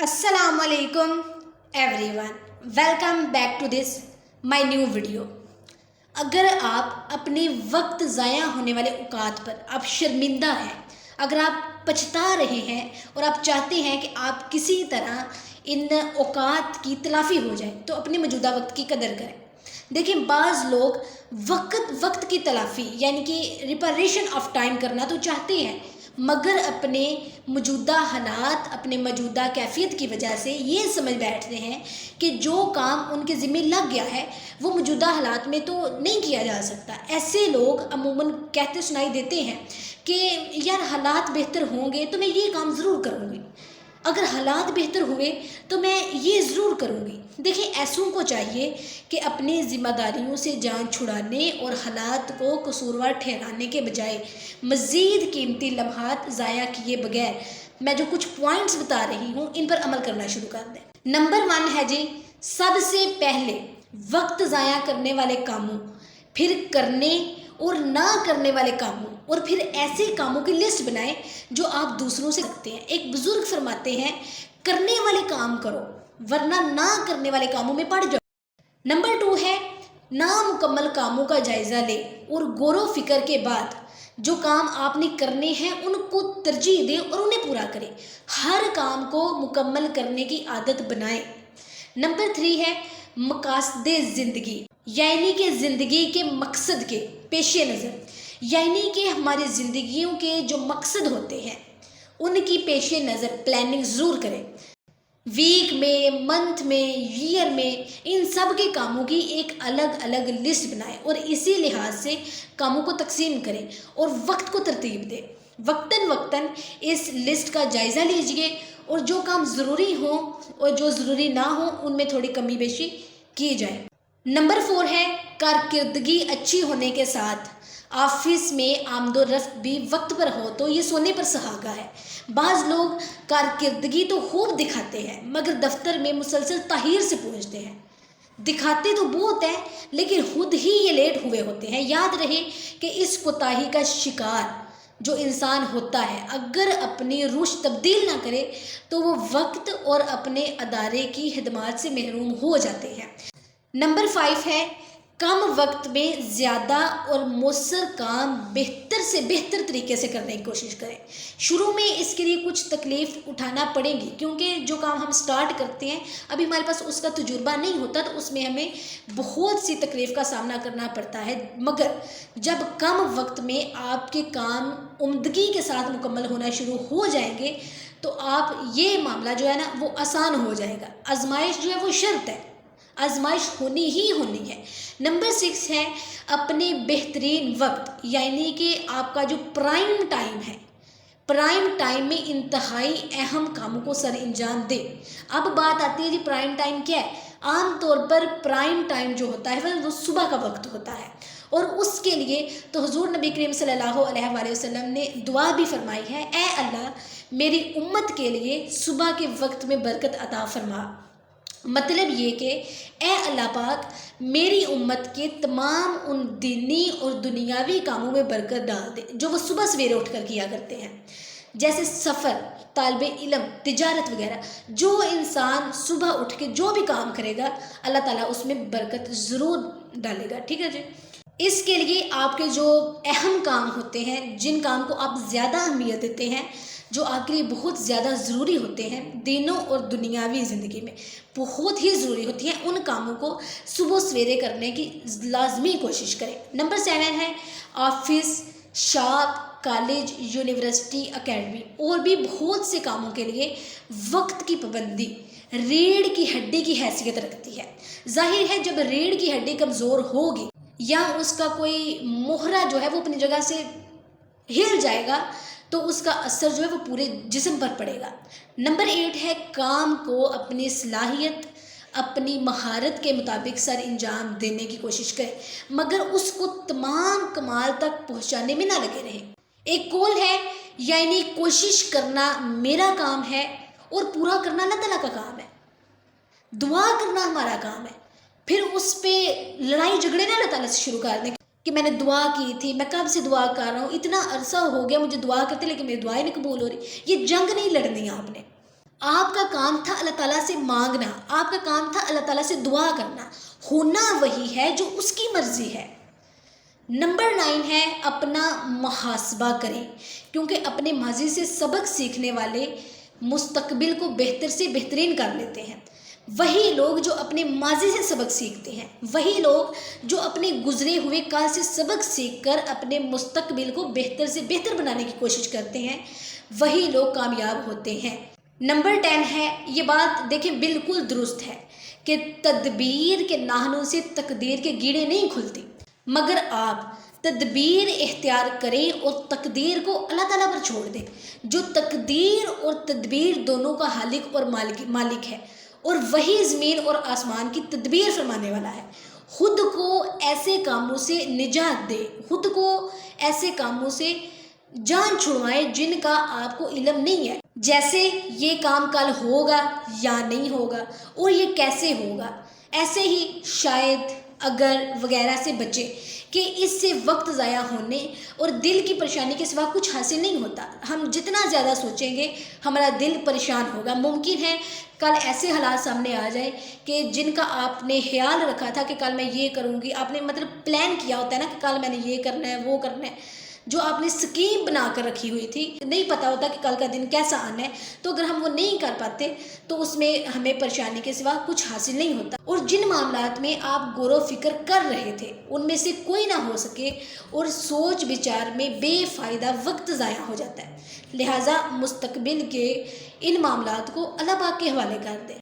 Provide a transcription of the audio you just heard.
अस्सलाम वालेकुम everyone, welcome back to this my new video. अगर आप अपने वक्त ज़ाया होने वाले औकात पर आप शर्मिंदा हैं, अगर आप पछता रहे हैं और आप चाहते हैं कि आप किसी तरह इन औकात की तलाफ़ी हो जाए, तो अपने मौजूदा वक्त की कदर करें। देखिए, बाज़ लोग वक्त की तलाफ़ी यानी कि रिपरेशन ऑफ टाइम करना तो चाहते हैं, मगर अपने मौजूदा हालात, अपने मौजूदा कैफियत की वजह से ये समझ बैठते हैं कि जो काम उनके ज़िम्मे लग गया है वो मौजूदा हालात में तो नहीं किया जा सकता। ऐसे लोग अमूमन कहते सुनाई देते हैं कि यार हालात बेहतर होंगे तो मैं ये काम ज़रूर करूँगी, अगर हालात बेहतर हुए तो मैं ये ज़रूर करूँगी। देखिए, ऐसों को चाहिए कि अपनी ज़िम्मेदारियों से जान छुड़ाने और हालात को कसूरवार ठहराने के बजाय मज़ीद कीमती लम्हात ज़ाया किए बगैर मैं जो कुछ पॉइंट्स बता रही हूँ इन पर अमल करना शुरू कर दें। नंबर 1 है जी, सबसे पहले वक्त ज़ाया करने वाले कामों, फिर करने और ना करने वाले कामों, और फिर ऐसे कामों की लिस्ट बनाएं जो आप दूसरों से सकते हैं। एक बुजुर्ग फरमाते हैं, करने वाले काम करो वरना ना करने वाले कामों में पड़ जाओ। नंबर 2 है, नामुकम्मल कामों का जायज़ा ले और गौर फिक्र के बाद जो काम आपने करने हैं उनको तरजीह दें और उन्हें पूरा करें। हर काम को मुकम्मल करने की आदत बनाएं। नंबर 3 है, मकासदे ज़िंदगी यानी कि ज़िंदगी के मकसद के पेश नज़र, यानी कि हमारी ज़िंदगियों के जो मकसद होते हैं उनकी पेश नज़र प्लानिंग ज़रूर करें। वीक में, मंथ में, ईयर में, इन सब के कामों की एक अलग अलग लिस्ट बनाएं और इसी लिहाज से कामों को तकसीम करें और वक्त को तरतीब दें। वक्तन इस लिस्ट का जायज़ा लीजिए और जो काम ज़रूरी हो और जो ज़रूरी ना हो उनमें थोड़ी कमी बेशी की जाए। नंबर 4 है, कारकिर्दगी अच्छी होने के साथ ऑफिस में आमदोरफ्त भी वक्त पर हो तो ये सोने पर सुहागा है। बाज़ लोग कारकिर्दगी तो खूब दिखाते हैं मगर दफ्तर में मुसलसल ताहीर से पूछते हैं। दिखाते तो बहुत है लेकिन खुद ही ये लेट हुए होते हैं। याद रहे कि इस कोताही का शिकार जो इंसान होता है अगर अपनी रुश तब्दील ना करे तो वो वक्त और अपने अदारे की खिदमत से महरूम हो जाते हैं। नंबर 5 है, कम वक्त में ज़्यादा और मौसर काम बेहतर से बेहतर तरीके से करने की कोशिश करें। शुरू में इसके लिए कुछ तकलीफ़ उठाना पड़ेगी क्योंकि जो काम हम स्टार्ट करते हैं अभी हमारे पास उसका तजुर्बा नहीं होता तो उसमें हमें बहुत सी तकलीफ़ का सामना करना पड़ता है। मगर जब कम वक्त में आपके काम उम्दगी के साथ मुकम्मल होना शुरू हो जाएंगे तो आप ये मामला जो है ना वो आसान हो जाएगा। आजमाइश जो है वो शर्त है, आजमाइश होनी ही होनी है। नंबर 6 है, अपने बेहतरीन वक्त यानी कि आपका जो प्राइम टाइम है, प्राइम टाइम में इंतहाई अहम कामों को सर अंजाम दे। अब बात आती है जी प्राइम टाइम क्या है। आम तौर पर प्राइम टाइम जो होता है वो सुबह का वक्त होता है और उसके लिए तो हुजूर नबी करीम सल्लल्लाहु अलैहि वसल्लम ने दुआ भी फरमाई है, ए अल्लाह मेरी उम्मत के लिए सुबह के वक्त में बरकत अता फरमा। मतलब ये कि ए अल्लाह पाक मेरी उम्मत के तमाम उन दीनी और दुनियावी कामों में बरकत डाल दे जो वो सुबह सवेरे उठकर किया करते हैं, जैसे सफ़र, तालिब इल्म, तिजारत वगैरह। जो इंसान सुबह उठ के जो भी काम करेगा अल्लाह ताला उसमें बरकत ज़रूर डालेगा। ठीक है जी। इसके लिए आपके जो अहम काम होते हैं, जिन काम को आप ज़्यादा अहमियत देते हैं, जो आपके लिए बहुत ज़्यादा ज़रूरी होते हैं दीनों और दुनियावी ज़िंदगी में बहुत ही ज़रूरी होती हैं, उन कामों को सुबह सवेरे करने की लाजमी कोशिश करें। नंबर 7 है, office, shop, college, university, academy और भी बहुत से कामों के लिए वक्त की पाबंदी रीढ़ की हड्डी की हैसियत रखती है। जाहिर है जब रीढ़ की हड्डी कमज़ोर होगी या उसका कोई मोहरा जो है वो अपनी जगह से हिल जाएगा तो उसका असर जो है वो पूरे जिस्म पर पड़ेगा। नंबर 8 है, काम को अपनी सलाहियत, अपनी महारत के मुताबिक सर अंजाम देने की कोशिश करें मगर उसको तमाम कमाल तक पहुंचाने में ना लगे रहें। एक कौल है यानी कोशिश करना मेरा काम है और पूरा करना अल्लाह ताला का काम है। दुआ करना हमारा काम है, फिर उस पर लड़ाई झगड़े ना अल्लाह ताला से शुरू कर दें कि मैंने दुआ की थी, मैं कब से दुआ कर रहा हूँ, इतना अरसा हो गया मुझे दुआ करते लेकिन मेरी दुआएं नहीं कबूल हो रही। ये जंग नहीं लड़नी आपने, آپ کا کام تھا اللہ تعالیٰ سے مانگنا، آپ کا کام تھا اللہ تعالیٰ سے دعا کرنا، ہونا وہی ہے جو اس کی مرضی ہے۔ نمبر 9 ہے اپنا محاسبہ کریں، کیونکہ اپنے ماضی سے سبق سیکھنے والے مستقبل کو بہتر سے بہترین کر لیتے ہیں۔ وہی لوگ جو اپنے ماضی سے سبق سیکھتے ہیں، وہی لوگ جو اپنے گزرے ہوئے کال سے سبق سیکھ کر اپنے مستقبل کو بہتر سے بہتر بنانے کی کوشش کرتے ہیں، وہی لوگ کامیاب ہوتے ہیں۔ نمبر 10 ہے، یہ بات دیکھیں بالکل درست ہے کہ تدبیر کے ناخنوں سے تقدیر کے گیڑے نہیں کھلتی، مگر آپ تدبیر اختیار کریں اور تقدیر کو اللہ تعالیٰ پر چھوڑ دیں، جو تقدیر اور تدبیر دونوں کا خالق اور مالک ہے، اور وہی زمین اور آسمان کی تدبیر فرمانے والا ہے۔ خود کو ایسے کاموں سے نجات دے، خود کو ایسے کاموں سے جان چھڑوائیں جن کا آپ کو علم نہیں ہے، جیسے یہ کام کل ہوگا یا نہیں ہوگا اور یہ کیسے ہوگا۔ ایسے ہی شاید، اگر وغیرہ سے بچے کہ اس سے وقت ضائع ہونے اور دل کی پریشانی کے سوا کچھ حاصل نہیں ہوتا۔ ہم جتنا زیادہ سوچیں گے ہمارا دل پریشان ہوگا۔ ممکن ہے کل ایسے حالات سامنے آ جائے کہ جن کا آپ نے خیال رکھا تھا کہ کل میں یہ کروں گی، آپ نے مطلب پلان کیا ہوتا ہے نا کہ کل میں نے یہ کرنا ہے وہ کرنا ہے، جو آپ نے سکیم بنا کر رکھی ہوئی تھی، نہیں پتہ ہوتا کہ کل کا دن کیسا آنا ہے، تو اگر ہم وہ نہیں کر پاتے تو اس میں ہمیں پریشانی کے سوا کچھ حاصل نہیں ہوتا۔ اور جن معاملات میں آپ غور و فکر کر رہے تھے ان میں سے کوئی نہ ہو سکے اور سوچ بچار میں بے فائدہ وقت ضائع ہو جاتا ہے، لہٰذا مستقبل کے ان معاملات کو اللہ پاک کے حوالے کر دیں۔